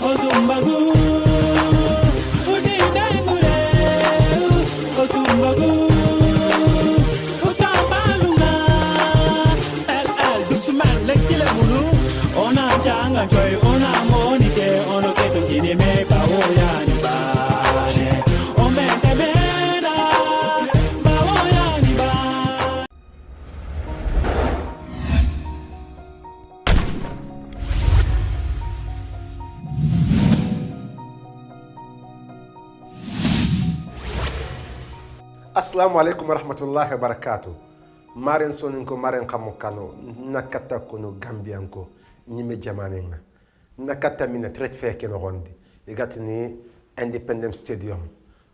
Osumbagu Udindangure Osumbagu Utabalunga El Duxman Lekile Mulu Ona Janga Joy Ona Monike Ono Keto Kine Meka Oyani Bane Omete Bena Baoyani Bane. Assalamu alaikum warahmatullahi wabarakatuh. Maren soninko maren kamukano nakata kono gambianko nyime jamanenga nakata mina tret feke no gondi igatini Independence Stadium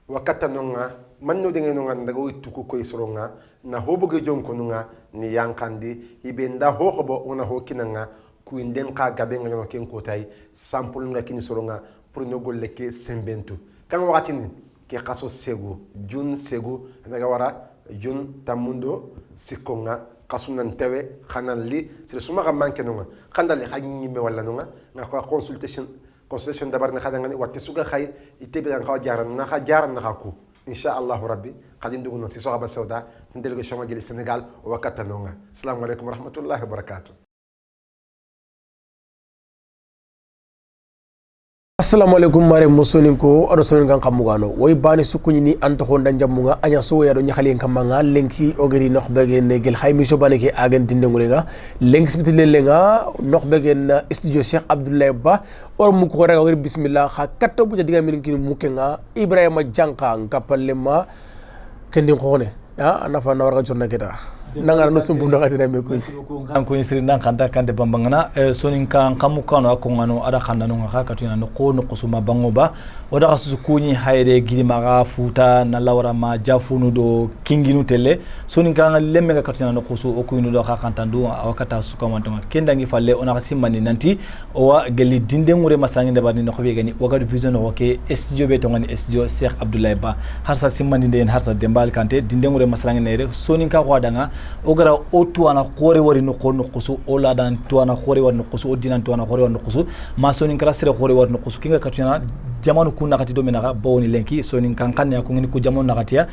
wakata nonga manno de ngonga ndago ituku ko isronga na hobuge jonko nonga ni yankandi ibenda hohobo ona hokinanga kuinden ka gabenga no ken kotay sample nga kini soronga pour no golleke sembentu kan wakati ni ke kaso segu jun segu naga wara jun tamundo sikonga kasunan tewe khanali sire suma ga manke nonga khandali khagni me wala nonga nga ko consultation dabar na khadanga watti suga khay itebe nga ko jaran na kha jaran na ku insha Allah rabbi qadin duguna si sohaba sauda délégation ma jël Sénégal wakata nonga assalamu alaykum wa rahmatullahi wa barakatuh. Assalamu alaikum mare musoninko ado sonin kan kamugano way bani sukuni ni anto honda jamunga anya so ya do nykhali kamanga lenki ogeri nokhbege ne gel haymi so baneke agen dindengulenga lenki sbitile lenga nokhbege na studio Cheikh Abdoulaye Ba or mu ko rega ogeri bismillah kha katto bu diga min kin mukenga Ibrahima Janka ngapalema kendi khone ya nafa na warga jonna keta nangara no sumbu no katina me ko kan ko insri nan kanda kande bambangana sonin kan kamukano akongano ada khanda no ngaka katina no ko no kusuma bangoba oda kasu kunyi hayre gilimaga futa na lawra ma jafunu do kinginu tele sonin kan lemme ga katina no kusu okuyinu do khakantandu awakata sukamantama kendangi falle ona kasimani nanti owa geli dinde ngure masangi de bani no khobe gani waga vision no ke studio be to ngani studio Cheikh Abdoulaye Ba harsa simani de harsa dembal kante dinde ngure masangi nere sonin ka wadanga ogara otuana khore wari no kono kusu ola dan tuana khore wari no kusu odinan tuana khore wari no kusu ma sonin kala sere khore wari no kusu kinga katina jamanu kunna kati do menaga bawni lenki sonin kan kan ya ko ngini ku jamanu nakatiya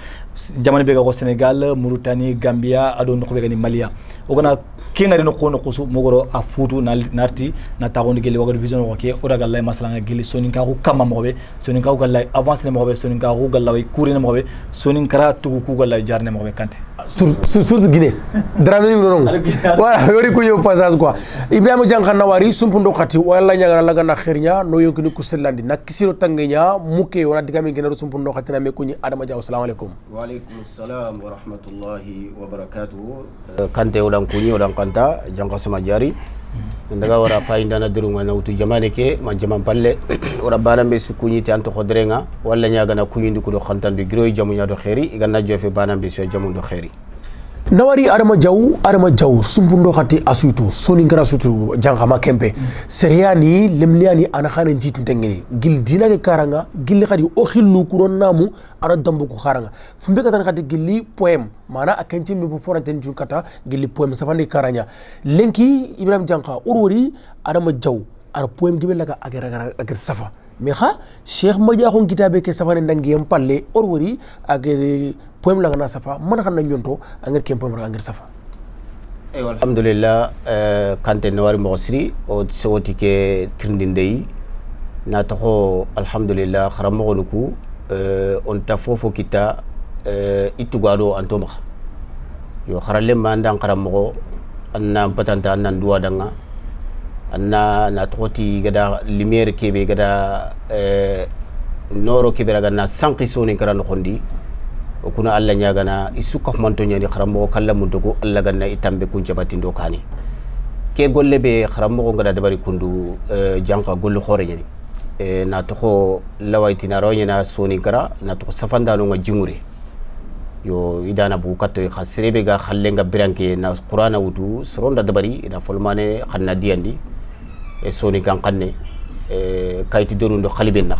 jamanu be ga ko Senegal Mauritanie Gambia ado no ko be gani Malia ogana kinga no kono kusu mogoro a futu na narti na tagondi geli waga vision ko ke oda galla masala geli sonin ka ko kama mobe sonin ka ko galla avance ne mobe sonin ka ko galla way kurine mobe sonin kara tugu ku galla jarne mobe kante sur Guinée Dramé non voilà yori ko yo passage quoi Ibrahima Janka nawari sumpundo khati wala nyagara laga na khirnya no yonkini ku sellandi nakisiro tangenya muke wala digami ngena sumpundo khati na me kunyi Adama Diaw assalamu alaikum wa alaikum assalam wa rahmatullahi wa barakatuh kante udan kunyi udan kanta Janka sama jari ndaga wara fainda na dirunga na utu jamane ke ma jaman palle ora banambe sukunyi tanto khodrenga wala nyaga na kunyi ndikudo khantandu giroy jamu nya do khairi iganna jofe banambe so jamu do khairi nawari Adama Diaw sumpundo khati asuitu soninkara sutu Janka ma kempe seriani lemliani ana khane jitu tengeni gil dina ke karanga gil khadi o khillu kuron namu ara dambu ko kharanga fumbe katan khati gilli poem mana akenci mi bu foranten jun kata gilli poem safandi karanya lenki Ibrahima Janka urwori Adama Diaw ara poem gibe laga agar safa mais kha Cheikh Madia khon kitabe ke safane ndangiyam palle urwori agar poem laga na safa man xana nyonto anger kem poem laga anger safa alhamdulillah kante nawari mosri o soti ke trindindei na taxo alhamdulillah kharamo nuku on ta fofo kita itugado antoma yo kharalle mandan kharamo anna patanta anna duwa danga anna na toti gada lumière kebe gada noro kebe raga na sanki soni karan khondi okuna alla nyagana isuka manto nyani kharamo kala mundugo alla ganna itambe kunja batindo kani ke golle be kharamo ngada dabari kundu Janka gollu khore nyani na to lawayti na ronya soni kara na to safanda no ngajingure yo idana bu katto khasrebe ga khallenga biranke na qur'ana wutu soronda dabari ida folmane khanna diandi e soni kan kanne kayti dorundo khaliben na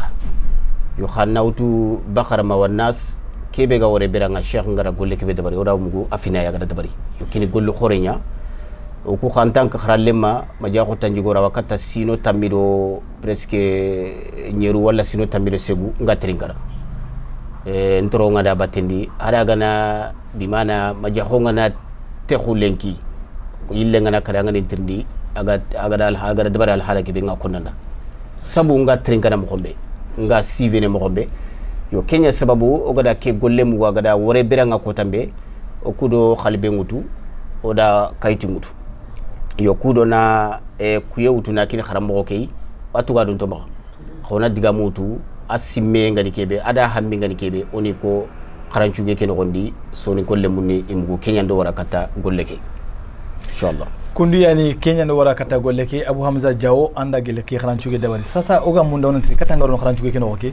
yo khanna wutu bakara mawannas kebe ga wore biranga Cheikh ngara golle kebe dabari oda mugo afina ya ga dabari yo kini gollu khorenya o ku khantan ka kharalema ma jaxu tanjigora wakata sino tamido presque nyeru wala sino tamido segu ngatrinkara ntoro ngada batendi ada gana bimana ma jaxu ngana texu lenki yille ngana kada ngani tirndi aga dabara al halaki be ngakonanda sabu ngatrinkara mo kombe nga sivene mo kombe yo kenya sababu ogada ke gollemu wagada wore beranga ko tambe o kudo khalbe ngutu oda kayti ngutu yo kudo na kuye utu na kini kharambo kay atuga dun to ba khona diga mutu asimme ngani kebe ada hammi ngani kebe oni ko kharanchuge ken gondi soni golle munni imgu kenya ndo wara kata golle ke inshallah kundi yani kenya ndo wara kata golle ke Abu Hamza Jawo anda gele ke kharanchuge dabari sasa oga munda on tri kata ngaro kharanchuge ken oke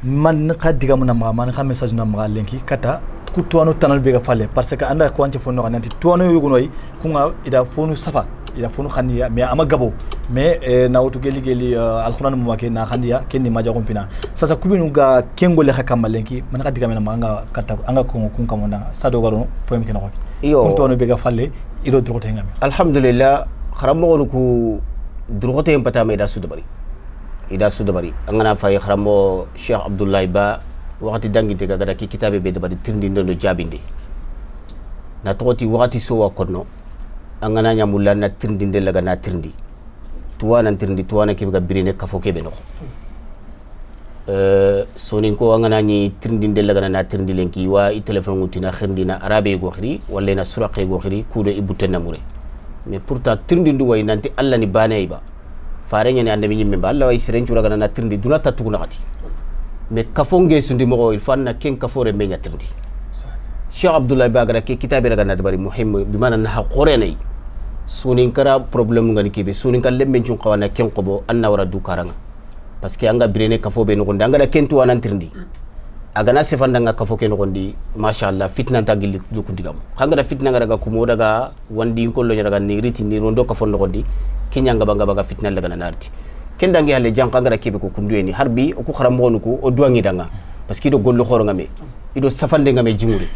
man ka diga mun ma man ka message na ma lenki kata ku tuano tanal be ga falle parce que anda ko anti fonno nanti tuano yugonoy kunga ida fonu safa ida fonu khaniya mais ama gabo mais na wutu geli alquran mu wake na khaniya kenni ma jago pina sasa kubinu ga kengo le khakam lenki man ka diga men ma anga kata anga ko kun kamonda sado garo poem ken oke ku tuano be ga falle ido drote ngami alhamdulillah kharamo ku drote en pata me da sudabari angana fay kharamo Sheikh Abdullah Ba wakati dangi te gagada ki kitabe be dabari tirndi ndo jabinde na toti wakati so wa konno angana nyamulla na tirndi de laga na tirndi tuwana ke ga birine kafo ke be no sonin ko angana ni tirndi de laga na tirndi lenki wa i telephone ngutina khindina arabe go khiri walla na suraqe go khiri kudo ibutena mure mais pourtant tirndi ndu way nanti alla ni bane ba faare nyani ande mi nyimme ba alla way sirenchu raga na tirndi duna tatuguna gati mais kafonge sundi mo il fanna ken kafore me nyatirndi Sheikh Abdullah Bagara ke kitabe raga na dabari muhim bimana na haqore nay sunin kara problem ngani kebe sunin kal lemmen jun qawana ken qobo anna wara du karanga parce que anga birene kafobe no gonda anga ken tu anantirndi aga na sefanda nga kafo ken gondi mashallah fitna tagil du kundigam hanga fitna ngara kumo daga wandi ko lo daga ni riti ni rondo kafo no gondi kinyanga banga fitna daga na narti kenda ngi halle janka ngara kebe ko kundueni harbi o ko kharamonu ko o duangi danga parce que do gollo khoro ngame ido safande ngame jingure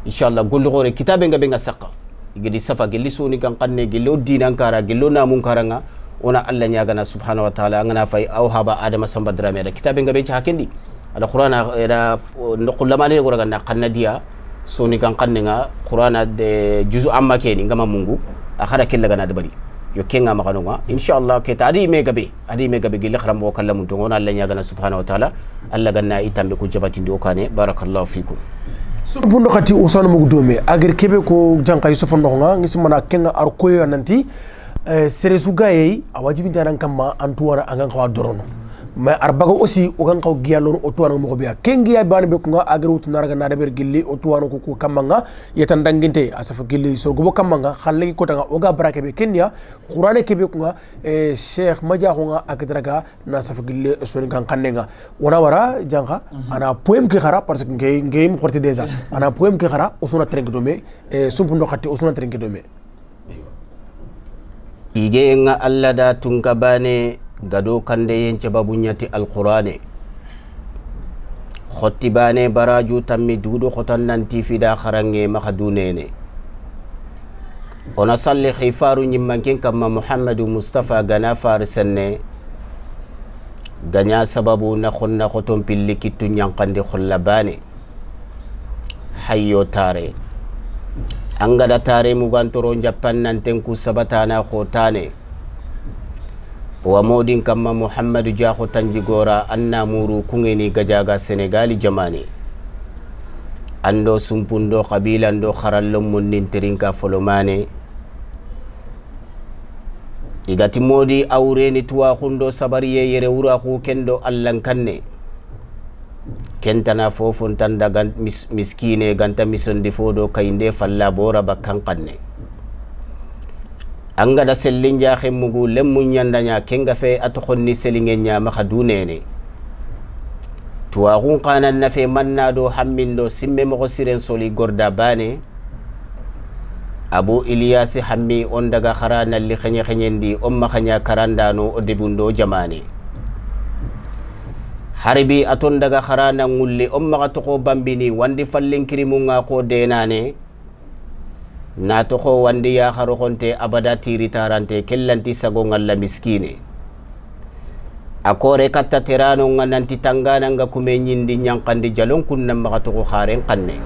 inshallah gollo khore kitabe ngabe nga sakka igedi safa gelli soni kan kanne gello dinan kara gello namun karanga ona alla nyaga na subhanahu wa ta'ala ngana fay aw haba adama samba drame da kitabe ngabe ci hakendi ada qur'ana era no qulamane go raga na kannadiya soni kan kanne nga qur'ana de juzu amma keni ngama mungu akhara kella gana dabari yo kenga makano nga inshallah ke tadi me gabe gili khram wo kallamun to ngona alla nyaga na subhanahu wa ta'ala alla ganna itambe ko jabati ndi okane barakallahu fikum so bundo khati usana mugu dome agir kebe ko janka yusuf ndo nga ngisi mana kenga ar koyo nanti seresu gaye awajibi tan kamma antuwara angan kawa dorono mais arbaga aussi o gan kaw giyalon o tuwana mo biya kengi ya bani be ko nga agir wutu naraga na ber gilli o tuwana ko kamanga yetan danginte asafa gilli so go kamanga khalle ko tanga o ga barake be kenya qur'ane kebe ko nga cheikh madia ko nga akidraga na safa gilli so kan kannenga wona wara janka ana poem ki khara parce que ngey mo xorti déjà ana poem ki khara o sona trenk do me sumpu ndo khati o sona trenk do me ige nga alla da tunka bane gado kande yence babunyati alqur'ane khotti bane baraju tammi dudo khotan nanti fida kharange makadunene ona salli khifaru nyimmanken kama Muhammadu Mustafa gana farisenne ganya sababu na khonna khoton pilli kittu nyankande khollabane hayyo tare angada tare mugantoro japan nanten ku sabatana khotane wa modin kama Muhammadu Jaho Tanjigora anna muru kungeni gajaga Senegali jamani ando sumpundo kabila ando kharallum munnin terinka folomane igati modi awreni tuwa khundo sabariye yere wura khu kendo allankanne kentana fofun tanda miskine ganta misondi fodo kainde falla bora bakkan kanne anga da sellinja khemmugu lemmu nyandanya kenga fe atokhonni selingenya makadunene tuwagun qanan nafe mannado hammindo simme mo siren soli gorda bane Abu Ilyas hammi on daga kharana li khenyendi umma khanya karandano o debundo jamane harbi aton daga kharana ngulli umma to ko bambini wandi fallen kirimunga ko denane na to ko wandi ya kharo konte abada tiri tarante kellanti sago ngalla miskine akore katta terano ngananti tangana nga kumenyindi nyankandi jalon kunna makato ko kharen kanne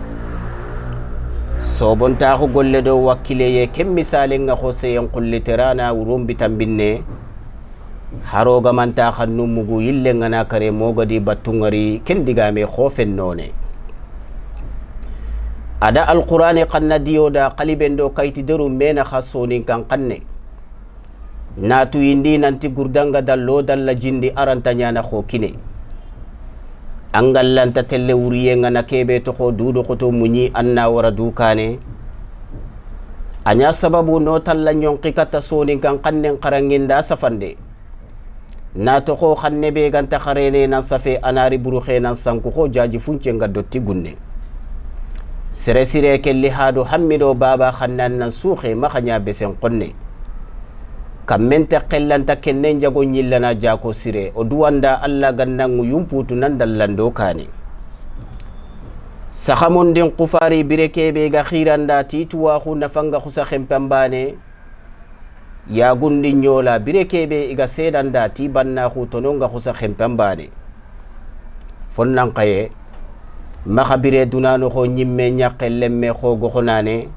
sobonta ko golle do wakile ye kem misale nga ko seyen kulli terana urumbi tambinne haroga manta khannu mugu yille ngana kare mogadi battungari kendigame khofen none ada alqur'ani qanna diyoda qalibendo kayti deru mena khasoni kan qanne natu indi nanti gurdanga dallo dalla jindi arantanya na khokine angallanta telle wuriye ngana kebe to ko dudo ko to munyi anna wara dukane anya sababu no talla nyonki kata soni kan qanne qaranginda safande natu ko khanne be ganta kharene nan safe anari buruxe nan sanku ko jaji funce ngadotti gunne sere sire kelli hadu hammido baba khannan nan suxe makanya besen qonne kammente qellanta kennen jago nyillana jako sire o duwanda alla gannangu yumputu nan dallando kane sahamundin qufari birekebe ga khiranda tituwa khu nafanga khusa khempambane ya gundi nyola birekebe iga sedanda tibanna khu tononga khusa khempambane fonnan qaye makhabire dunano ko nyimme nyaqellemme ko goxonane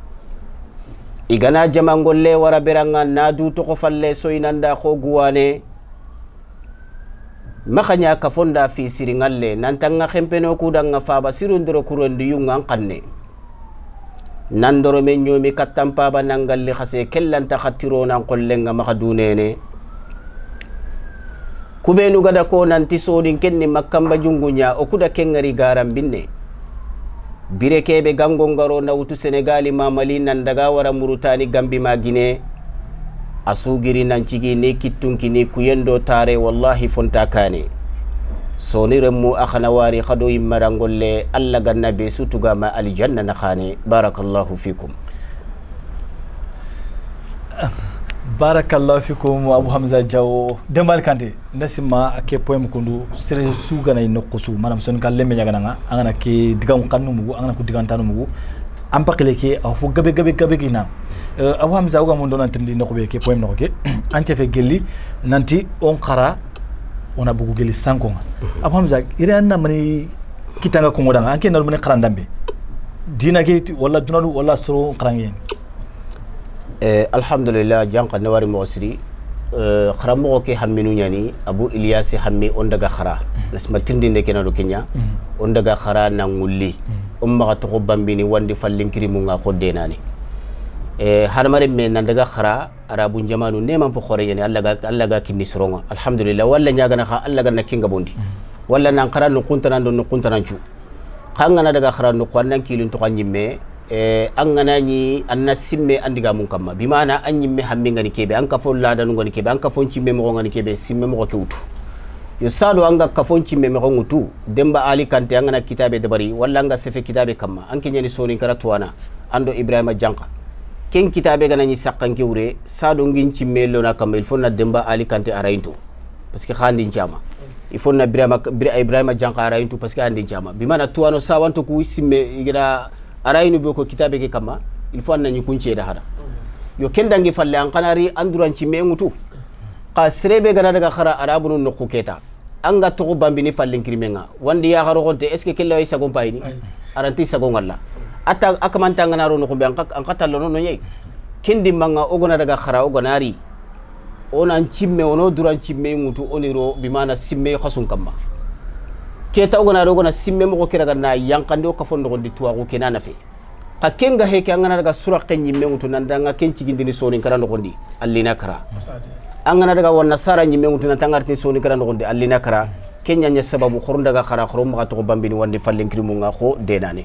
igana jamangolle wara beranga nadu to ko falle soinanda ko guwane makhanya ka fonda fi siringalle nantanga khempeno kudanga faba sirundoro kurondi yungan kanne nandoro men nyomi katampa ba nangalle khase kellanta khatiro nan kollenga makadunene kubenu gada ko nanti sodin kenni makkamba jungunya o kuda kengari garam binne birekebe gangongaro nawtu senegali mamali nan daga wara murutani gambi magine asugiri nan cigi ni kittunki ni kuyendo tare wallahi fonta kane soni remmu akhana wari khado immarangolle alla ganna be sutuga ma aljanna na khane barakallahu fikum barakallahu fikum Abu Hamza Jaw Dembal Kanté ndasima ke poem kundu sere sugana inokusu manam son kan lemme nyaga nga angana ke digam kanu mugu angana ku digantanu mugu ampakile ke afu gabe gina Abu Hamza uga mon donan tindi nokobe ke poem nokoke ante fe gelli nanti on khara ona bugu gelli sanko nga Abu Hamza ire anna mani kitanga ko ngoda anke naru mani kharandambe dina ke wala dunadu wala soro kharangen alhamdulillah janqa nawari mosri kharamo ke hamminu nyani Abu Ilyas hammi on daga khara nasma tindinde kenado kenya on daga khara na ngulli umma to bambini wandi fallinkiri mu nga ko denani harmare men nan daga khara arabu jamanu neman po khore yani alla ga kinni soronga alhamdulillah walla nyaga na kha alla ga na kinga bondi walla nan khara no kuntanan do no kuntanan cu khanga daga khara no kwannan kilin to kanyimme angana ni anna simme andiga mun kamma bimana anyimme hammi ngani kebe an ka fon ladan ngani kebe an ka fon cimme mo ngani kebe simme mo ko wutu yo sado anga ka fon cimme mo ngutu demba ali kante angana kitabe dabari walla anga sefe kitabe kamma anke nyani soni karatuana ando Ibrahima Janka ken kitabe gana ni sakkan kewre sado ngin cimme lona kamma il faut na demba ali kante arainto parce que khandi njama il faut na Ibrahima Janka arainto parce que andi njama bimana tuano sawanto ku simme igida arayinu be ko kitabe ke kama il faut anna kunce da hada yo kendangi falle an kanari anduranci me ngutu ka srebe gana daga khara arabunu no kuketa anga to bambini fallen krimenga wandi ya haro gonte est ce que kella isa gon payni aranti sago ngalla ata akamanta ngana ro no ko be an katalo no nyei kendi manga ogona daga khara ogonari onan cimme ono duranci me ngutu oniro bimana simme khasun kamma keta ogona simme mo ko kiraga na yankande o ka fondo gondi tuwa ko kenana fe ka kenga heke angana daga sura kenyi mengutu nandanga kenci gindini soni karando gondi allina kara angana daga wonna sara nyi mengutu nantangarti soni karando gondi allina kara kenya nya sababu khorun daga khara khorum ma to bambini wandi fallen krimu nga ko denane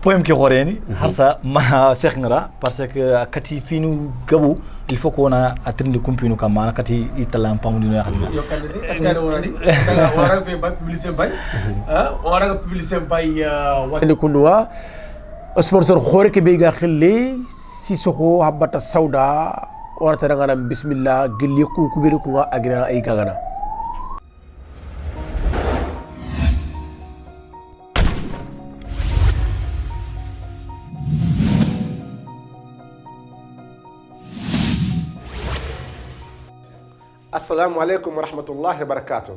poem ki khoreni harsa ma cheikh ngara parce que kati finu gabu il faut qu'on a atteint kumpinu kama kati italam pamudino ya khadina yo kan warani daga wara fe ba publicité bay wara publicité bay wani kunwa sponsor khore ke be ga khille sisoko habata sauda warata daga bismillah gilli ku kubiri ku agira ay kagana asalaamaaleykum wa rahmatullahi wa barakaatu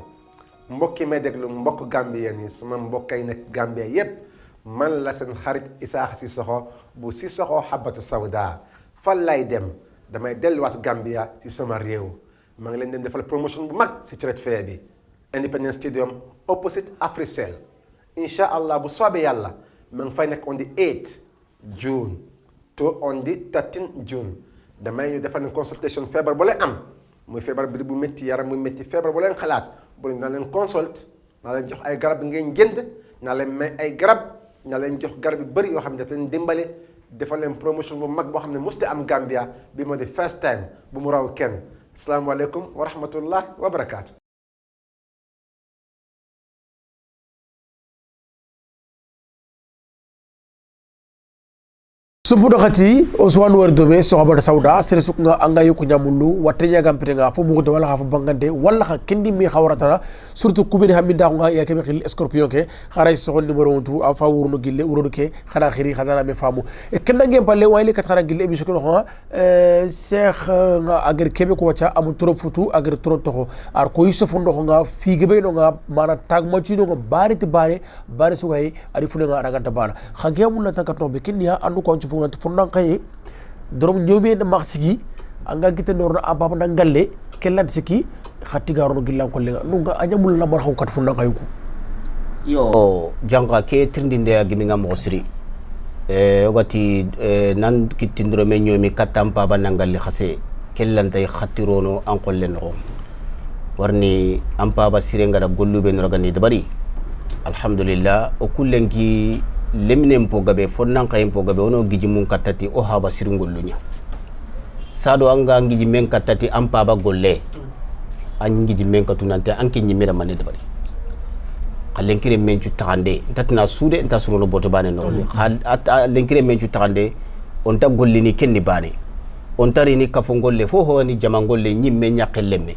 mbokki may déglu mbokk Gambien yi sama mbokkay nekk Gambie yépp man la seen xarit Isaaxa Sissoko bu Sissoko Habbatu Sauda fan lay dem damay delluwaat Gambia ci sama réew maa ngi leen di defal promotion bu mag ci trade fair bi Independence Stadium opposite Africell incha allah bu soobee yàlla maa ngi fay nekk on the 8 June to on the 13 June damay ñu defal consultation feebar bu lay am muy feebar bi bu métti yaram muy métti feebar bu leen xalaat bu leen naa leen consult naa leen jox ay garab ngeen jënd naa leen may ay garab naa leen jox garab yu bëri yoo xam ne daf leen dimbale defal leen promotion bu mag boo xam ne muste am Gambia bi moo di first time bu mu raw kenn asalaamaaleykum wa rahmatullah wa barakaatu. sumpudo khati Ousmane Wari Dome Sohaba Sauda sere suknga anga yoku nyamulu watenya gampirenga fo mugo wala ha fo bangande wala ha kendi mi khawratara surtout kubini haminda nga ya kebe khil scorpion ke kharay so numéro 1 afa wurno gille urodo ke khana khiri khana me famu e kenda ngem palle wayli kat khana gille emission ko ha cheikh nga agar kebe ko wacha amu toro futu agar toro toho ar ko yusufo ndo nga fi gebe no nga mana tag mo ci no nga bari ti bari sugay ari fune nga raganta bana khagemu na takato be kinya andu ko ci nanti fondan kay dorom ñobe na maxigi anga gite norno ababa na ngalle kellan siki khatti garono gillan ko lenga nunga anyamul la mar xawkat fondan kay ko yo janga ke trindinde ya gimi ngam osri ogati nan kitindro me ñomi katam baba na ngalle xase kellan tay khattirono an qolle no warni am baba sirenga da gollube no ragani dabari alhamdulillah o kullenki leminen po gabe fonnan kayen po gabe wono giji mun kattati o haba siringollunya sado anga giji men kattati am paba golle an giji men katunante anke nyimira mane dabari lenkire men cu taxande tatna suude nta surono boto bane no lenkire men cu taxande on ta gollini kenni bane on tari ni kafo golle fo ho ni jama golle nyimme nyaqellemme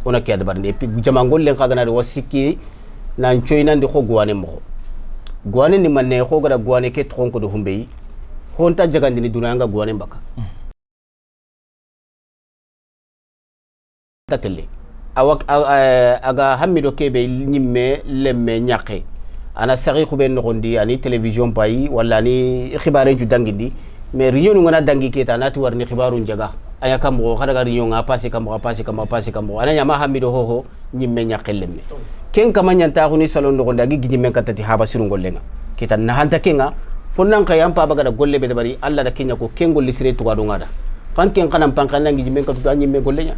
ona ke dabar ne pi jama golle xagana do wasiki nan coynande xo gwane mo gwane ni manne ko gara gwane ke tronko do humbe honta jagandi ni dunanga gwane mbaka tatelle awak aga hamido kebe nyimme lemme nyaqe ana sari khube no gondi ani television payi wala ni khibare ju dangindi mais riyon ngana dangi ke tanati warni khibaru jaga aya kam go khada gari yonga passé kam ana nyama hamido ho nyimme nyaqe lemme ken kama nyanta khuni salon do gonda gigi men katati haba sirungol lenga kita nahanta kenga fonnan kayam pa baga da golle be dabari alla da kenya ko ken golli sire to gado ngada kan ken kanam pankana gigi men katu anyi me golle nya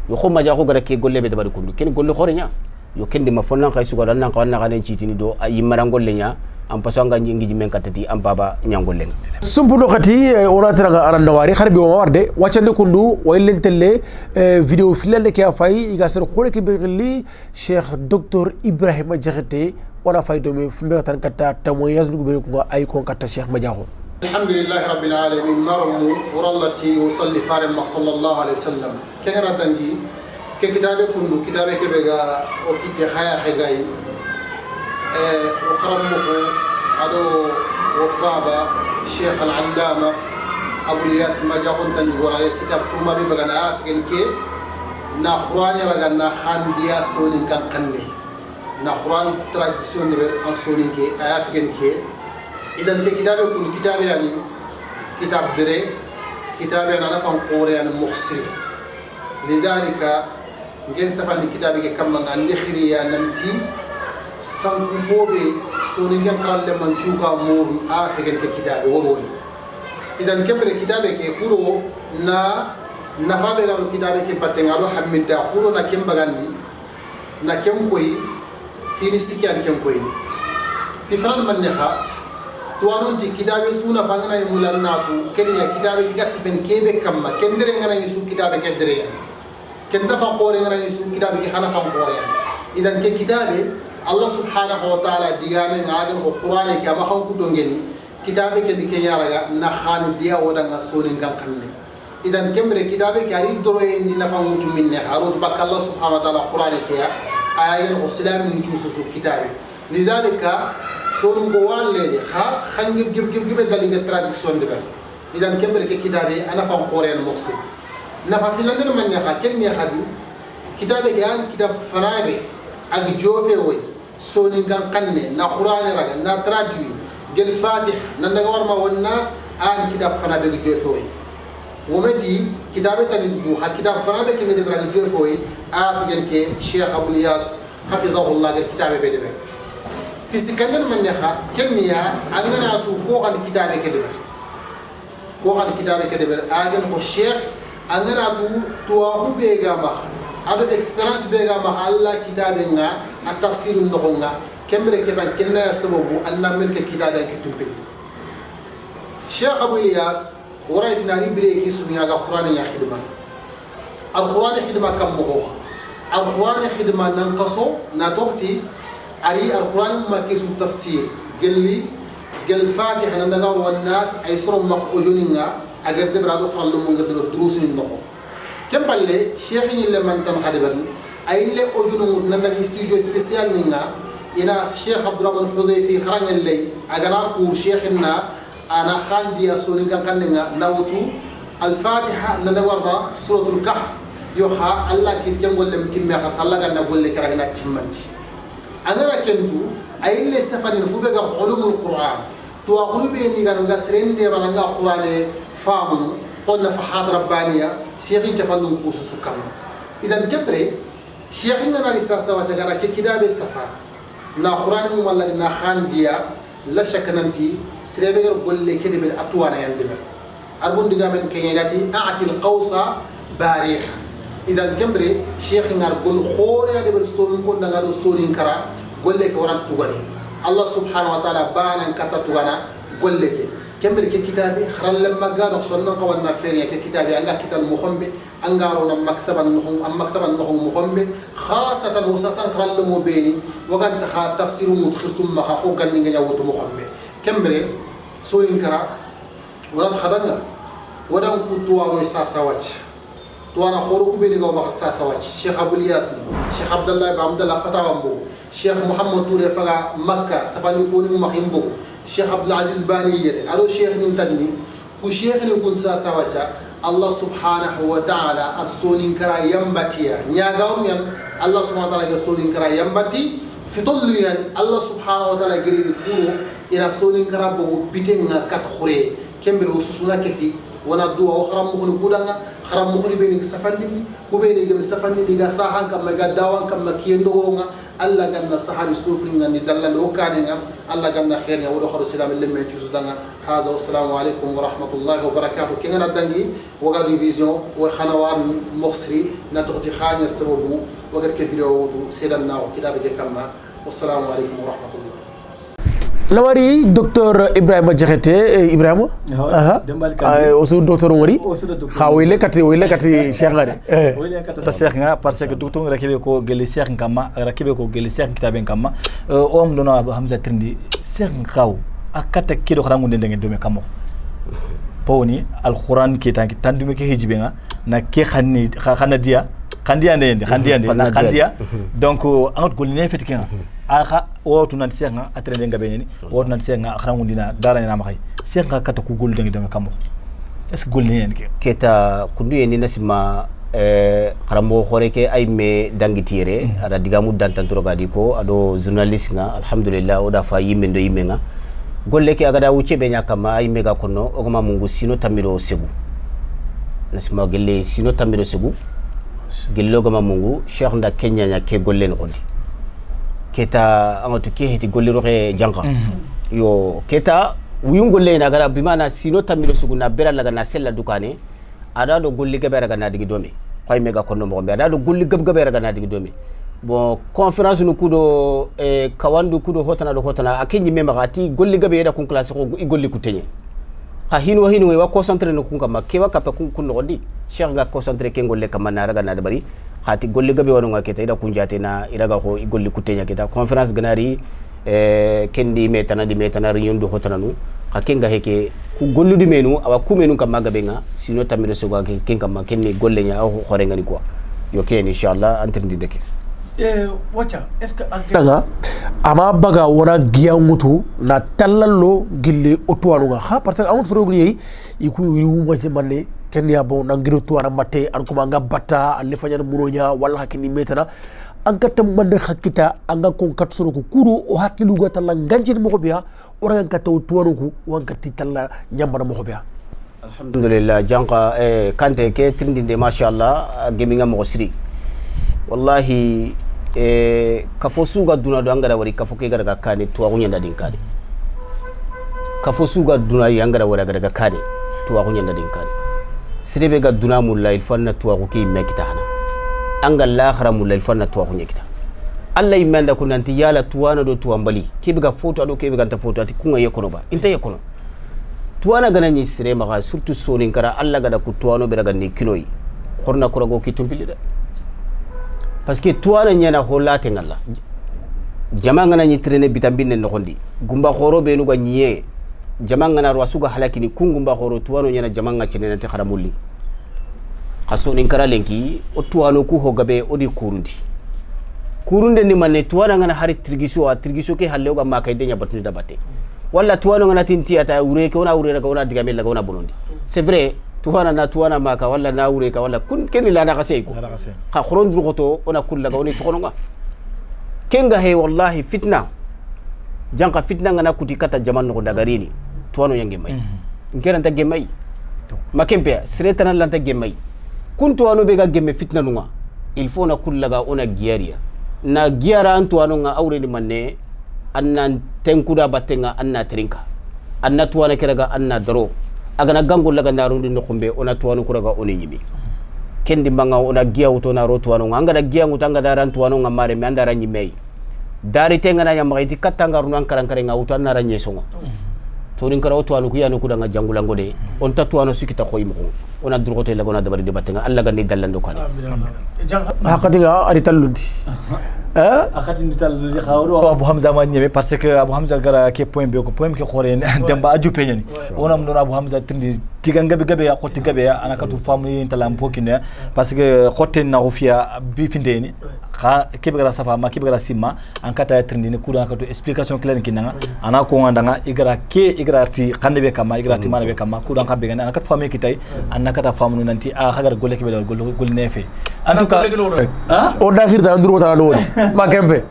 yo khoma ja ko gara ke golle be dabari kundu ken golle khore nya yo ken di ma fonnan kay sugo dan nan ka wanna kanen citini do ayi maran golle nya am pasanga gigi men katati am baba nyangol lenga sumpudo khati ona tiraga aranda wari harbi o warde wacande kundu waylen telle video filande ke afay iga ser khore ke be Cheikh Dr Ibrahima Diakhaté wala fay domi fumbe tan katta tamoyaz du be ko ay kon katta Cheikh Madiakho alhamdulillah rabbil alamin marmu urallati usalli farim sallallahu alaihi wasallam kengana dangi ke kitabe kundu kitabe ke bega o kitte khaya khagay o kharamuko ado wafaba Cheikh al-Allama Abu Ilyas Madiakho tan gora kitab kuma be bagana afgen ke na Qur'an ya na khandiya sonin kan kanne na Qur'an tradition de en sonin ke afgen ke idan ke kitabe kun kitabe yani kitab bere kitabe ana fan qore yani mukhsir lidhalika ngeen safandi kitabe ke kamma ngal lekhiri ya nanti sanku fobe sonin kan kalle man chuga mur afgen ke kitabe worori idan kebere kitabe ke kuro na nafabe garo kitabe ke patengalo hamminda kuro na kembagandi na kemkoy fini sikyan kemkoy fi faran man neha tuwanon ti kitabe suna fangana mulan natu kenya kitabe gasti ben kebe kamma kendere ngana yisu kitabe kedere kenda fa qore ngana yisu kitabe ke khana fa qore idan ke kitabe Allah subhanahu wa ta'ala digame ngade ko qur'ani ke ma khon ku dongeni kitabe ke dike yaraga na khani dia wodanga sonin kan kanne idan kembre kitabe ke ari doro en dina fa mutu minne harut bak Allah subhanahu wa ta'ala qur'ani ke ayen islam ni jusu kitabe lidhalika sonum ko walle kha khangib gib dalinga tradition de ber idan kembre ke kitabe ana fa qore en moxsi na fa filande man ya kha ken ya khadi kitabe ke an kitab fanabe ag jofe woy soni kan kanne na qur'ani raga na traduit gel fatih nan daga warma won nas an kitab fanabe ag jofe woy wometi kitabe tani du ha kitab fanabe ke de raga jofe woy afigen ke cheikh abul yas hafidahullah gel kitabe be de fi sikandal man neha kemiya angana tu ko kan kitabe ke de ko kan kitabe ke de agen ko cheikh angana tu tuwa be gama ado experience be gama alla kitabe nga a tafsir no nga kembre ke ban kenna sababu anna melke kitabe ke tumbe cheikh abou ilyas waraytina libre ki sunya ga qur'an ya khidma al qur'an khidma kam mo al qur'an khidma nan qaso na tokti ari al qur'an ma kisu tafsir gelli gel fatiha nan daga wan nas ay suru makhujunina agar de brado xallu mo ngaddo durusin no kemballe cheikh ni le man tan khadiban ay le ojunu nan daga studio spécial ninga ina cheikh abdourahman hudayfi kharangal lay agana ko cheikhna ana khandi asoni kan kanninga nawtu al fatiha nan daga warba suratul kahf yo ha allah ki jangol lem timme khar sallaga na golle karagna timmanti angara kentu ay le safanin fube ga ulumul qur'an to qulbe ni ga ngasrende balanga qur'ane famu qonna fahat rabbaniya cheikh tafandum kusu sukam idan kebre cheikh ngana lisasa wa tagara ke kidabe safa na qur'an mu malla na khandiya la shakananti sirebe gar golle kede be atwana yande be arbun diga men kenyati a'til qawsa bariha idan kebre cheikh ngar gol khore de be son ko daga do sonin kara golle ke waranta tugani allah subhanahu wa ta'ala banan kata tugana golle ke kember ke kitabe kharal lamma gado sonna qawanna feriya ke kitabe anga kital mukhombe anga rona maktaban nuhum mukhombe khasatan wasasan kharal mo beni waganta kha tafsiru mutkhirtum ma kha ganni nga yawtu mukhombe kembre soyin kara warat khadanga wadan kutuwa do sasawach tuwana khoro ku beni ga ma sasawach cheikh abul yas cheikh abdallah ibn abdallah fatawambo cheikh mohammed touré faga makka safani foni mo khimbo cheikh abdul aziz bani yere alo cheikh nin tanni ku cheikh ni kun sasawacha allah subhanahu wa ta'ala arsonin kara yambatiya nyagaw yan allah subhanahu wa ta'ala arsonin kara yambati fitolliyan allah subhanahu wa ta'ala gari kuro ina sonin kara bo bitenga kat khore kembe ususuna kefi wana duwa o kharam mo kudanga kharam mo be ni safandi ku be ni gem safandi diga sahan kam ga dawan kam makiyendo nga alla ganna sahari sufri ngani dalla do kaninga alla ganna khair ya wodo kharo salam lemme tuzudanga hada assalamu alaikum wa rahmatullahi wa barakatuh kengana dangi waga division wa khanawar moxri na tokti khanya sababu waga ke video wutu sedanna wa kitabe ke kamma assalamu alaikum wa rahmatullahi lawari docteur ibrahima diakhaté ibrahima osu docteur ngori khawile kati cheikh ngare wile kati ta cheikh nga parce que docteur rakibe ko geli cheikh ngama rakibe ko geli cheikh kitabe ngama om dono hamza trindi cheikh ngaw akata kido kharangu ndenge dome kamo pawni alquran ki tanki tandume ke hijibe nga na ke khanadia khandiya na khandiya donc angot golne fetki nga akha wotu nan cheikh nga atrende ngabeni wotu nan cheikh nga kharangu dina dara na makay cheikh nga kata ku gol ndenge dome kamo est ce golne en ke keta kundu yeni nasima kharambo khore ke ay me dangitire ada digamu dantan drogadi ko ado journaliste nga alhamdulillah oda fa yimendo yimenga golle ke agada wuce be nyakama ay mega kono ogoma mungu sino tamiro segu nasima gelle sino tamiro segu gello gama mungu cheikh nda kenya nya ke golle no odi keta amatu ke heti golle roxe janka yo keta wuyun golle na gara bimana sino tamiro segu na bera laga na sella dukane ada do golle gabera ga na digi domi xoy mega kono mo be ada do golle gabera ga na digi domi bon conférence no kudo kawandu kudo hotana akenyi mema gati golli gabe da kun classe ko golli kutenye ha hinu wa concentré no kun kama kewa kapa kun no gondi cheikh ga concentré ke golle kama na raga na dabari hati golli gabe wonu ngaketa ida kun jate na iraga ko golli kutenye kita conférence ganari kendi metana riyon do hotana no hakenga heke ku gollu di menu awa ku menu kama gabe nga sino tamire so ga ken kama kenni golle nya o hore ngani quoi yo ken inshallah antrindi deke wacha est-ce que daga ama baga wona giyangutu na tallallo gille otuwanuga ha parce que amon frogu yi iku wi mo ci manne kenya bon nangiru tuara mate an kuma nga batta alle fanyana munonya walla hakini metana an katta mande hakita anga kon katsuru ko kuro o hakilu gata la ganjin mo biya ora kan katta tuwanu ko wan katti talla nyambara mo biya alhamdulillah janka kante ke trindinde mashallah geminga mo siri wallahi kafo suga duna do angara wari kafo ke gara kane tuwa kunyanda din kane kafo suga duna yangara wara gara kane tuwa kunyanda din kane sirebe ga duna mulla ilfanna tuwa ko ke mekita hana angal lakhra mulla ilfanna tuwa ko nyekita Allah imanda kunanti yala tuwana do tuwambali kibiga foto ado kibiga ta foto ati kunga yekono ba inta yekono tuwana gana ni sire maga surtout sonin kara Allah gada ku tuwano beraga ni kinoi khorna kurago kitumpili da parce que tuwana nyana holate ngalla jama ngana ni trene bitambine no gondi gumba khoro be nuga nyiye jama ngana rwasuga halakini kungumba khoro tuwano nyana jama ngacine nante kharamulli khasonin kara lenki o tuwano ku hogabe odi kurunde ni manne tuwana ngana hari tirgiso ke halle ga makai denya batni da batte walla tuwana ngana tinti ata ure ke ona ure ga ona digamel ga ona bonondi c'est vrai tuwana maka walla na ure ka walla kun ken la na gasay ko ka khoron dur goto ona kulla ga oni to nga kenga he wallahi fitna janka fitna ngana kuti kata jaman no dagarini tuwano yange mai ngera ta gemai makempe sretana lanta gemai kun tuwano be ga gemme fitna nunga il faut na kulla ga ona giyaria na giyara antuwano nga aure ni manne anna tenkuda batenga anna trinka anna tuwana kiraga anna daro agana gango laga narundi no kumbe ona tuwano kuraga oni nyimi kendi manga ona giya uto na rotu wano nga da giya ngutanga daran tuwano nga mare me andara nyimei dari tenga na yamaga iti katanga runan karankare nga uto anara nyesonga torin kara otu wano kuya no kudanga jangula ngode onta tuwano sikita khoyimo ona durgote laga ona dabari debatenga alla ga ni dallando kane hakatiga ari tallundi akati ndital khawro Abu Hamza ma nyebe parce que Abu Hamza gara ke point be ko point ke khore demba aju penyani ona mno Abu Hamza tindi tiganga be gabe ya khoti gabe ya anakatu famni talam pokine parce que khote na rufia bi findeni kha kebe gara safa ma kebe gara simma an kata tindi ni kuda katu explication claire kinanga ana ko ngandanga igara arti khande be kama igara ti mana be kama kuda ka be gana anakatu famni kitay anakata famnu nanti a khagar golle kebe gol nefe en tout cas o dakhirta anduro ta do makembe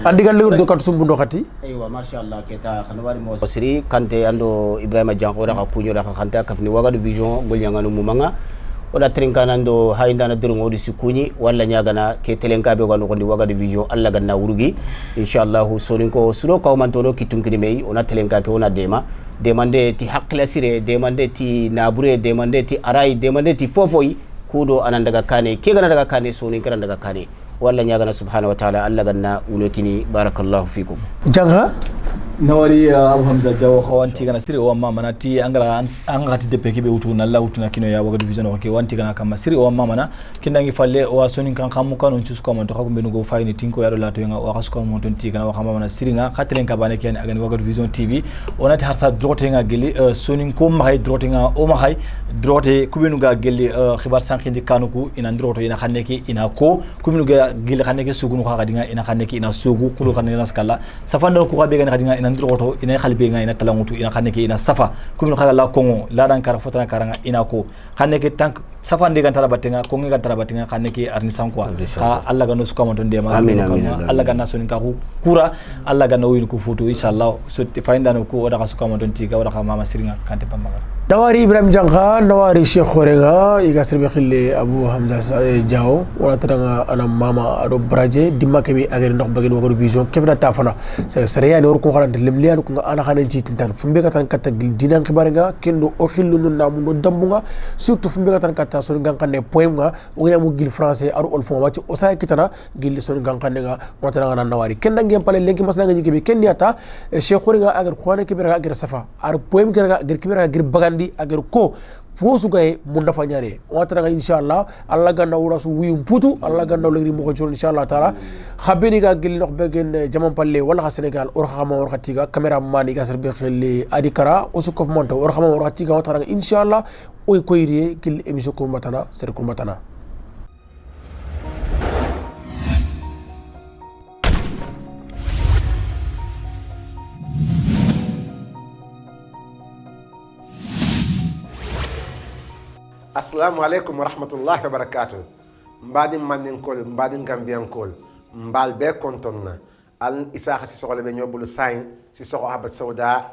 andigal lewdo kat sumbundo khati aywa mashallah keta khanwari mo siri kante ando Ibrahima Janko ra kunyo ra khanta kafni wagadu vision golyangano mumanga oda trinkana ndo haindana dirungo odi sikuni walla nyagana ke telenka be gano kondi wagadu vision alla ganna wurugi inshallah soninko suno kawmantono kitunkini mei ona telenka ke ona demande ti hakla sire demande ti nabure demande ti arai demande ti fofoi kudo anandaga kane ke gana daga kane sonin kana daga kane walla nyagana subhanahu wa ta'ala alla ganna unokini barakallahu fikum janga nawari Abu Hamza jawo khawanti kana siri o mama nati angati de peke be utu na la utu na kino ya wagadu vision ko wanti kana kama siri o mama na kindangi falle o sonin kan khamu kanu chus ko man to ko benu go fayni tinko yaro la to nga o khas ko mon ton ti kana o khama na siri nga khatlen ka bane ken agani wagadu vision tv onati harsa drote nga geli sonin ko ma hay drote nga o ma hay drote ku benu ga geli khibar sankindi kanuku ina droto ina khanneki ina ko ku benu ga geli khanneki sugunu kha gadinga ina khanneki ina sugu kulo khanneki naskala safanda ko ga be ga gadinga ina ndroto ina khalbe nga ina talangutu ina khaneke ina safa kumin khala la kongo la dan kara fotana karanga ina ko khaneke tank safa ndiga tara batenga kongi ga tara batenga khaneke arni sankwa ha alla ga no suka mon de ma alla ga naso ninka ku kura alla ga no yin ku foto inshallah so fainda no ku oda suka mon ti ga oda mama siringa kante pambaga dawari Ibrahim Janka dawari Sheikh Khorenga iga serbe khille Abu Hamza Diaw wala tanga ana mama ado braje dimma kebe agere ndox bagin wagadu vision kebe ta fana sariya ne ko xalante lemliya ko ana xana ci tan fumbe ka tan kata dinan khibarenga kendo o khillu no namu no dambunga surtout fumbe ka tan kata so ngankane poemga o yamu gil français ado ol fon wati o say kitana gil so ngankane nga wata nga nawari kenda ngem pale lenki masna nga jibe kenniata Sheikh Khorenga agar khwane kebe agere safa ar poem kebe agere kebe agere bagan di agar ko fosu gay mun dafa ñare watara inshallah alla ganna wura su wiyum putu alla ganna legri mo ko jol inshallah taala khabeni ga gel nok begen jamam palle wala ha Senegal or khama or khatiga camera mani ga serbe khili adikara o su kof monto or khama or khatiga watara inshallah oy koyri gel emission ko matana ser ko matana assalamu alaikum wa rahmatullahi wa barakatuh mbadin manninkol mbadin gambiyankol mbal be kontonna al isaaxa si soxla be ñobulu sayin si soxo habat sauda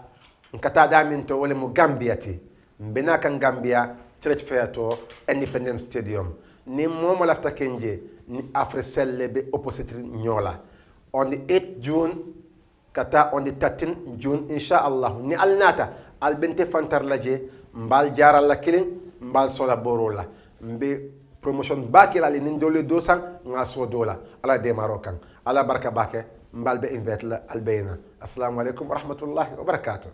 nkata da min to wala mu gambiyati mbena kan gambia church fair to independence stadium ni momo lafta kenje ni afriselle be opposite ñola on the 8 June kata on the 13 June inshallah ni alnata al bente fantar laje mbal jaral la kilin mbal sola borola mbe promotion bakila li nin dole 200 nga so dola ala de marokan ala barka bake mbal be invite la albayna assalamu alaikum wa rahmatullahi wa barakatuh